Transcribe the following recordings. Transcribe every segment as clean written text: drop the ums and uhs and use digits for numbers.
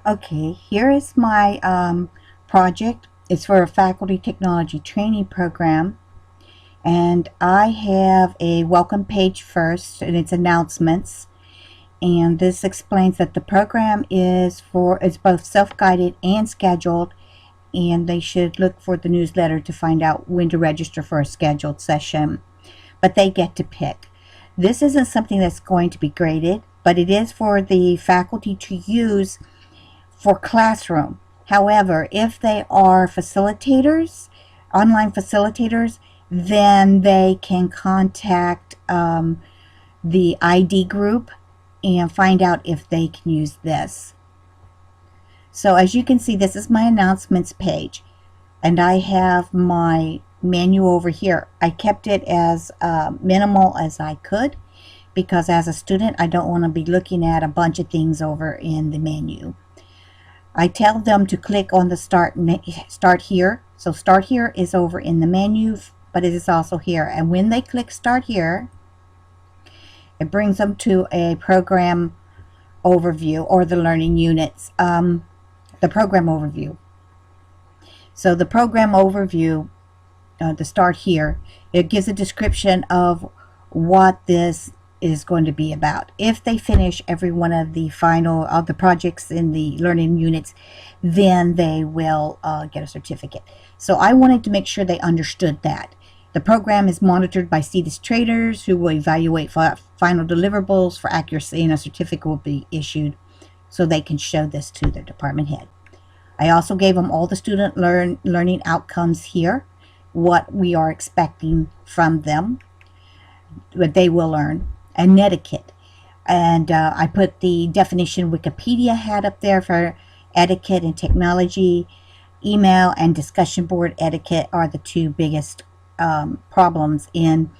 Okay, here is my project. It's for a faculty technology training program, and I have a welcome page first, and it's announcements. And this explains that the program is both self-guided and scheduled, and they should look for the newsletter to find out when to register for a scheduled session. But they get to pick. This isn't something that's going to be graded, but it is for the faculty to use for classroom. However, if they are facilitators, online facilitators, then they can contact the ID group and find out if they can use this. So as you can see, this is my announcements page, and I have my menu over here. I kept it as minimal as I could because as a student, I don't want to be looking at a bunch of things over in the menu. I tell them to click on the start here. So start here is over in the menu, but it is also here. And when they click start here, it brings them to a program overview or the learning units, the program overview. So the program overview, the start here, it gives a description of what this is going to be about. If they finish every one of the projects in the learning units, then they will get a certificate. So I wanted to make sure they understood that. The program is monitored by CETUS trainers who will evaluate final deliverables for accuracy, and a certificate will be issued so they can show this to their department head. I also gave them all the student learning outcomes here, what we are expecting from them, what they will learn, and etiquette. And I put the definition Wikipedia had up there for etiquette and technology. Email and discussion board etiquette are the two biggest problems in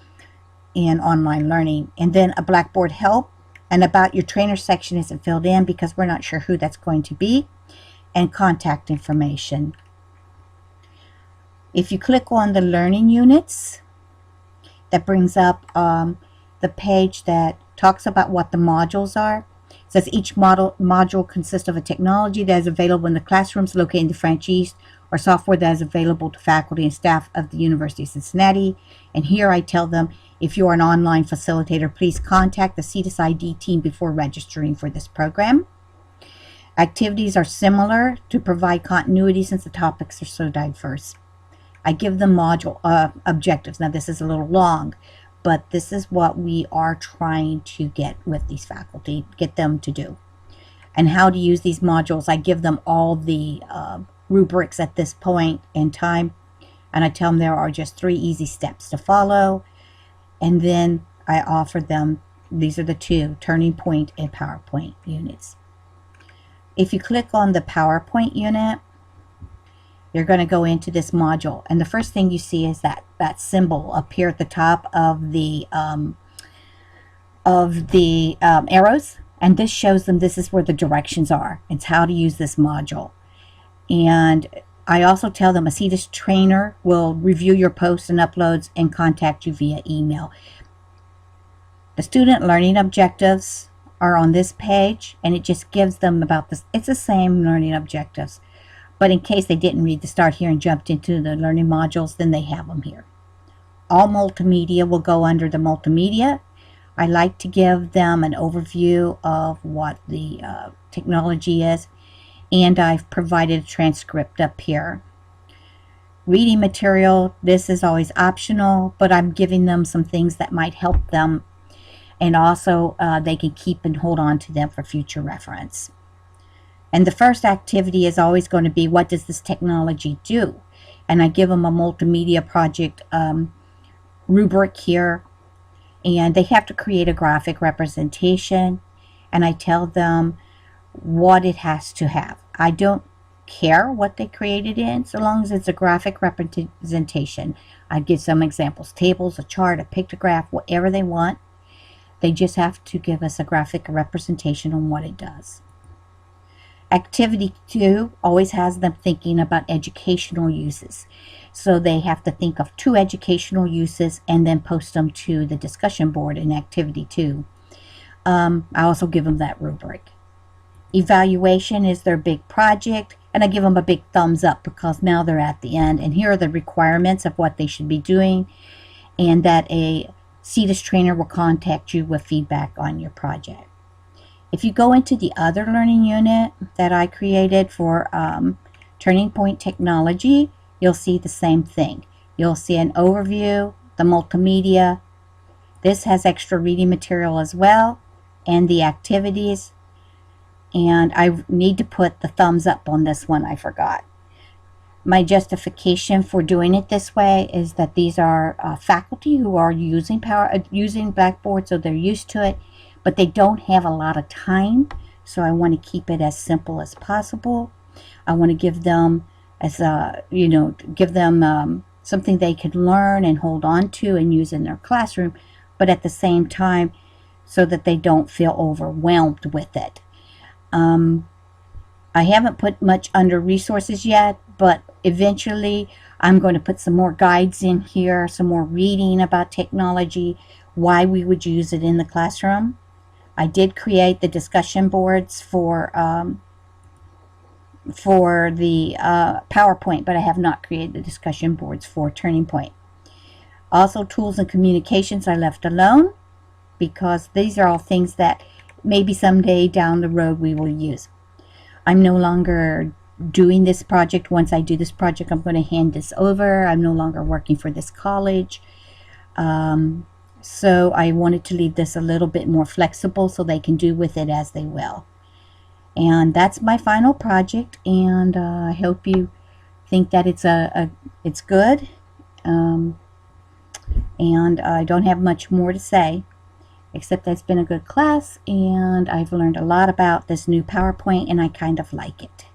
online learning. And then a Blackboard help, and about your trainer section isn't filled in because we're not sure who that's going to be, and contact information. If you click on the learning units, that brings up the page that talks about what the modules are. It says each module consists of a technology that is available in the classrooms located in the French East, or software that is available to faculty and staff of the University of Cincinnati. And here I tell them, if you are an online facilitator, please contact the CETUS ID team before registering for this program. Activities are similar to provide continuity since the topics are so diverse. I give them module objectives. Now this is a little long, but this is what we are trying to get with these faculty, get them to do. And how to use these modules, I give them all the rubrics at this point in time, and I tell them there are just 3 easy steps to follow, and then I offer them, these are the 2, Turning Point and PowerPoint units. If you click on the PowerPoint unit, you're going to go into this module, and the first thing you see is that symbol up here at the top of the arrows, and this shows them this is where the directions are. It's how to use this module. And I also tell them a CETUS trainer will review your posts and uploads and contact you via email. The student learning objectives are on this page, and it just gives them about this. It's the same learning objectives, but in case they didn't read the start here and jumped into the learning modules, then they have them here. All multimedia will go under the multimedia. I like to give them an overview of what the technology is, and I've provided a transcript up here. Reading material, this is always optional, but I'm giving them some things that might help them, and also they can keep and hold on to them for future reference. And the first activity is always going to be, what does this technology do? And I give them a multimedia project rubric here, and they have to create a graphic representation, and I tell them what it has to have. I don't care what they created in, so long as it's a graphic representation. I give some examples, tables, a chart, a pictograph, whatever they want. They just have to give us a graphic representation on what it does. Activity 2 always has them thinking about educational uses. So they have to think of 2 educational uses and then post them to the discussion board in activity 2. I also give them that rubric. Evaluation is their big project, and I give them a big thumbs up because now they're at the end, and here are the requirements of what they should be doing, and that a CETUS trainer will contact you with feedback on your project. If you go into the other learning unit that I created for Turning Point Technology, you'll see the same thing. You'll see an overview, the multimedia. This has extra reading material as well, and the activities. And I need to put the thumbs up on this one, I forgot. My justification for doing it this way is that these are faculty who are using Blackboard, so they're used to it, but they don't have a lot of time, so I want to keep it as simple as possible. I want to give them something they could learn and hold on to and use in their classroom, but at the same time so that they don't feel overwhelmed with it. I haven't put much under resources yet, but eventually I'm going to put some more guides in here, some more reading about technology, why we would use it in the classroom. I did create the discussion boards for the PowerPoint, but I have not created the discussion boards for Turning Point. Also, tools and communications I left alone because these are all things that maybe someday down the road we will use. I'm no longer doing this project. Once I do this project, I'm going to hand this over. I'm no longer working for this college. So I wanted to leave this a little bit more flexible so they can do with it as they will. And that's my final project, and I hope you think that it's good. And I don't have much more to say, except that it's been a good class, and I've learned a lot about this new PowerPoint, and I kind of like it.